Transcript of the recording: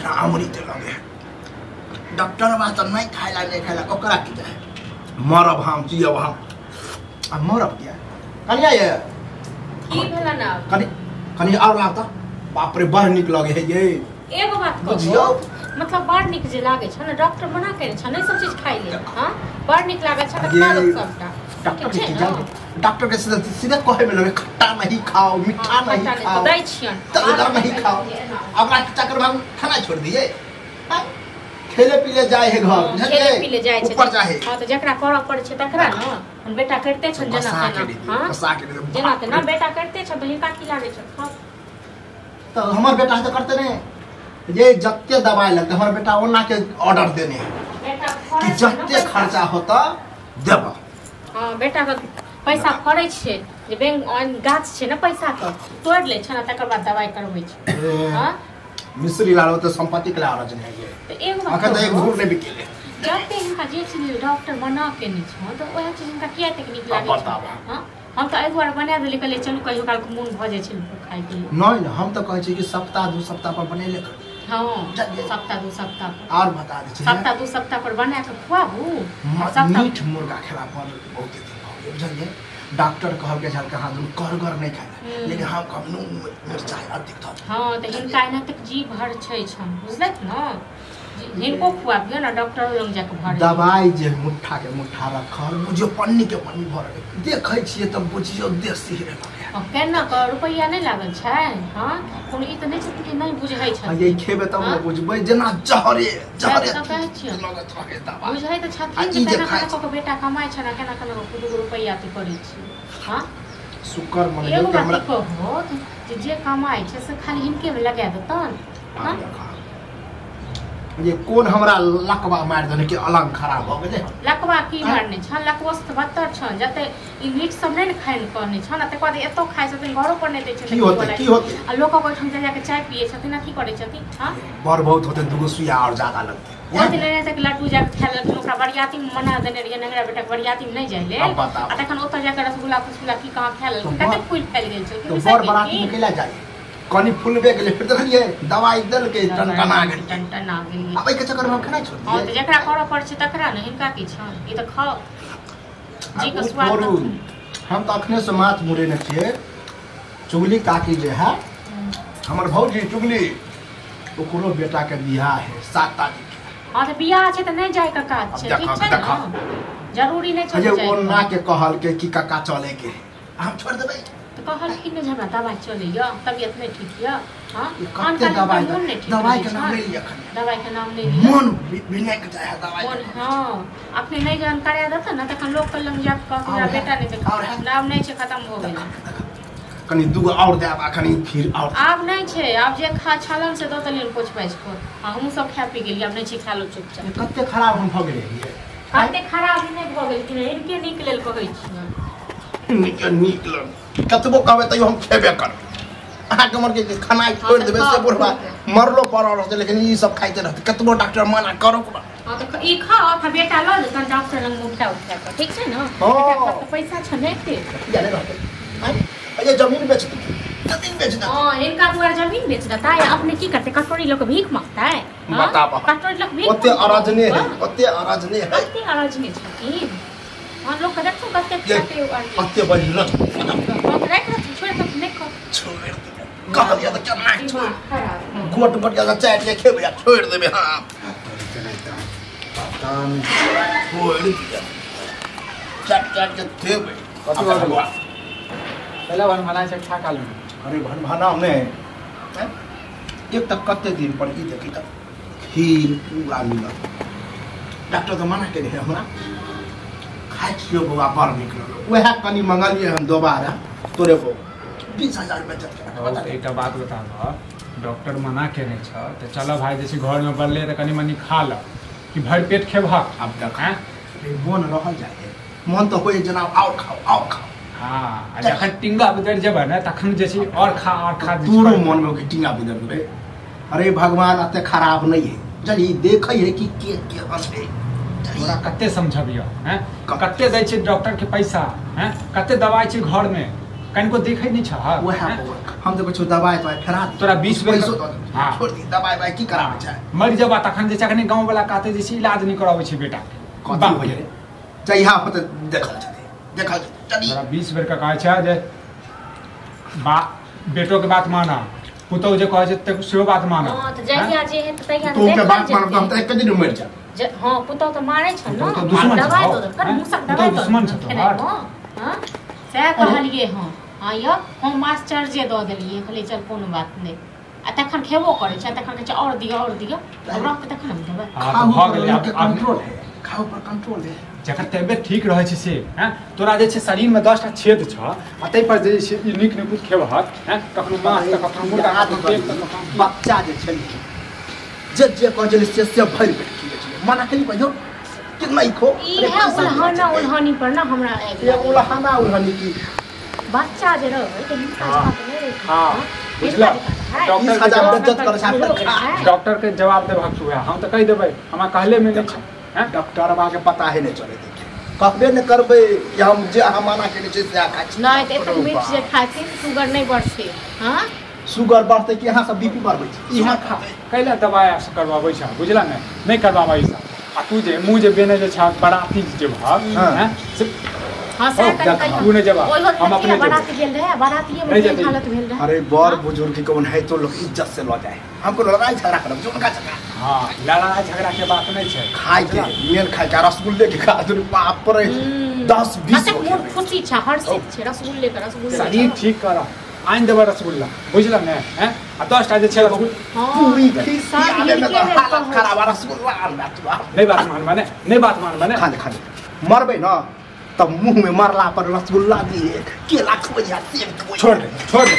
ना अमृत लगे डॉक्टर बात नहीं खाइला नहीं खाइला ओकरा की जाए मरब हम जियब हम आ मरब क्या कनिया ये की भेला ना कनी और लागता बाप रे बड़ निक लगे है ये एगो बात बुझियो मतलब बड़ निक जे लागे छ ना डॉक्टर मना करे छ नहीं सब चीज खाइ ले हां बड़ निक लागे छ त खा लो सबटा डॉक्टर के जान डॉक्टर के सीधे कहे में लगे खट्टा नहीं खाओ मीठा नहीं खाओ दै छियन तो इधर नहीं खाओ अब रात चक्कर में खाना छोड़ दिए खेले पीले जाए है घर खेले पीले जाए छै ऊपर जाए हां तो जकरा करऽ पड़े छै तकरा न हम बेटा करते छ जना हां जना त ना बेटा करते छ तो हिनका की लागे छ तो हमर बेटा तो करते नहीं ये जत्ते दवाई लगते हमारे बेटा ओना के ऑर्डर देने बेटा कि जत्ते खर्चा होता देब हां बेटा के पैसा फड़ै छै जे बैंक गाछ छै ना पैसा के तोड़ ले छै ना तकर बाद दवाई करबै छै हां मिस्त्री लालो तो संपत्ति के लाज नहीं है तो एगो अखन तो एक घूर नहीं बिकेले जते हिनका जे चीज डॉक्टर बना के नहीं छ तो ओहे चीज हिनका किया तकनीक लागे छै हां हम तो एक बार बना देली कहले चलू कहियो काल के मन भ जाय छै खाइ के नहीं हम तो कहै छी कि सप्ताह 2 सप्ताह पर बनेले हां सप्ताह 2 सप्ताह और बता दे सप्ताह 2 सप्ताह पर बना के खुआबू मीठ मुर्गा खेला पर बहुत दिन हो बुझलिए डॉक्टर कहब के झल कहां दूं कर नहीं खाए लेकिन हम कम नून मिर्चा अधिक था हां तो हिनका एना तक जी भर छै छ बुझलक न हिनको खुआबियो ना डॉक्टर लग जाके भर दवाई जे मुट्ठा के मुट्ठा रखल बुझियो पन्नी के पन्नी भर देखै छियै त बुझियो देसी रे केना क रुपैया नहीं लागल छै हां कोन ई त नहीं छै कि नहीं बुझै छै ये खेबे तब न बुझबै जेना जहरे जहरे लगत रहे दवाई बुझै त छथिन केना केना क बेटा कमाय छै ना केना केना क रुपैया ते करै छै हां शुक्र मन एगो हमरा कहो जे कमाय छै से खाली हिनके में लगा देतन हां ये कौन हमरा लकवा मार देने के अलग खराब हो गेले लकवा की मारने छ लकवा से बत्तर छ जते ई मीट सब नहीं खाइ न कहने छ ना त बाद एतो खाइ छथिन घरो पर नहीं दै छथिन की होते आ लोक को ठम जाके चाय पिए छथिन ना की करे छथिन हां बर बहुत होते दुगो सुइया और ज्यादा लगते वो दिन लेने तक लड्डू जाके खा लेलक ओकरा बरियाती में मना देने रहिए नंगरा बेटा बरियाती में नहीं जाइले आ तखन ओत जाके रसगुल्ला फुसगुल्ला की कहां खा लेलक कते फूल फैल गेल छै तो बर बराती में केला जाए कनी फुलबे गेले फिर देखलिए दवाई देल के टनटना गेल अब के चक्कर में खाना छोड़ हां तो जकरा करऽ पड़ छै तकरा न हिनका की छ ई त खाओ जी के स्वाद हम त अखने से माछ मुरे न छिए चुगली काकी जे है हमर भौजी चुगली ओकरो बेटा के बियाह है 7 तारीख हां तो बियाह छै त नहीं जाय का काज छै ठीक छै न जरूरी नहीं छै जे ओना के कहल के की काका चले के हम छोड़ देबै तो कहल कि न हमरा दवाई चले या तबियत नहीं ठीक या हां कते दवाई के नाम ले लिया दवाई के नाम ले लिया मन बिना के चाहे दवाई हां अपने नहीं जानकारी देता ना तखन लोग के लंग जाके कह मेरा बेटा नहीं देखा नाम नहीं छै खत्म हो गेल कनी दुगो और देब अखनी फिर और आब नहीं छै आब जे खा छलन से दो तलियन पोछ पाइस को हम सब खा पी गेलिए अब नहीं छी खा लो चुपचाप कते खराब हम भ गेलिए कते खराब नहीं भ गेल कि इनके निकलल कहै छी निकलल कतबो कहबे तइयो हम खेबे कर अहाँ के मर के खाना छोड़ देबे से बुढ़वा मरलो पड़ल रहते लेकिन ई सब खाइते रहते कतबो डॉक्टर मना करो हां तो ई खाओ था बेटा ल ले तन डॉक्टर लंग मुट्ठा उठा के ठीक छै न तो पैसा छ नहीं थे जाने रहते ये जमीन बेच दे जमीन बेच दे हां इनका पूरा जमीन बेच देता है अपने की करते कटोरी लोग भीख मांगता है बताओ कटोरी लोग भीख ओते अराजने है ओते अराजने छथिन हां लोग कदर तो करते ओते बजल रख छोड़ तो नहीं छोड़ दे कह दिया तो क्या मार गोट बढ़िया से चाट के खेबे छोड़ देबे हां कान छोड़ दिया चाट के खेबे पहला भन भना से खा काल में अरे भन भना में एक तक कते दिन पर ई देखी त खीर पूरा मिलल डॉक्टर तो मना के रहे हमरा खाइ छियो बउआ बड़ निकलल ओहे कनी मंगलिए हम दोबारा तोरे को 20000 रुपया चल के एकटा बात बताब डॉक्टर मना केने छ त चलो भाई जैसे घर में बनले त कनी मनी खा ल कि भर पेट खेबह अब तक हैं मन रहल जाए मन तो होय जना और खाओ हां जखन टिंगा बिदर जेबे ना तखन जे छी और खा पूरो मन में के टिंगा बिदर देबे अरे भगवान अते खराब नहीं है जल्दी देखै है कि के हंसे तोरा कते समझबियो हैं कते दै छै डॉक्टर के पैसा हैं कते दवाई छै घर में कहीं को देखे नहीं छ वह हम तो कुछ दवाई तो फेरा तोरा 20 बेर हां छोड़ दी दवाई की करावे छै मर जबा तखन जे अखने गांव वाला कहते जे इलाज नहीं करावे छै बेटा कथि हो रे जइहा होत देखल चली तोरा 20 बेर का कहै छै जे बा बेटो के बात माना पुतौ जे कहै छै त सेहो बात माना हां त जइया जे है त तइया तू के बात मानब हम त एक दिन मर जा हां पुतौ त मारै छ न तो दुश्मन दवाई दो कर मुसक दवाई दो दुश्मन छ हां से कहलिए हां यो हम मास्टर जे द देलिए कहले चल कोनो बात नहीं आ तखन खेबो करे छै तखन कहै छै और दियो हमरा के तखन हम देबै हां भ गेलै अब कंट्रोल है खाओ पर कंट्रोल है जखन तबियत ठीक रहै छै से हैं तोरा जे छै शरीर में 10 टा छेद छ आ तै पर जे छै नीक निकुत खेबहत हैं कखनो मांस त कखनो मुर्गा त कखनो बच्चा जे छै जे कहै छै से भरि पेट खिलै छै मना कहि कहियो कि नहीं खो ई है उल्हानी पर ना हमरा ये उल्हानी की बच्चा जे रहै त हिनका बात नहीं रहे हां बुझला डॉक्टर के जवाब देबहक तू हम त कहि देबै हमरा कहले में नहीं छै डॉक्टर बा के पता है नहीं चले कहबे न करबे कि हम जे हमारा के छै से खा छी नहीं त एत मीठ जे खाती शुगर नहीं बढ़ते हां शुगर बढ़ते कि यहां सब बीपी बढ़बै छै यहां खा कैला दवाई से करवाबै छ बुझला नहीं करवाबै छ आ तू जे मुंह जे बेने जे छ बराती जे भाग हैं से हां से तू ने जवाब हम अपने बाराती गेल रहे बारातीए में हालत भेल रहे अरे बड़ बुजुर्ग कौन है तो लोग इज्जत से ल जाए हमको लड़ाई झगड़ा करब जो उनका झगड़ा हां लड़ाई झगड़ा के बात नहीं छै खाए के मेन खाए के रसगुल्ले के खा दू बाप रे 10 20 मोर खुशी छ हर्षित छ रसगुल्ले शरीर ठीक कर आइन देबा रसगुल्ला बुझला ने हैं आ 10 टा जे छै पूरी खिस्सा आले में तो हालत खराब रसगुल्ला नहीं बात मान माने खा मरबे ना तब मुंह में मरला पर रसगुल्ला दिए केला खुइया सेब खुइया छोड़ दे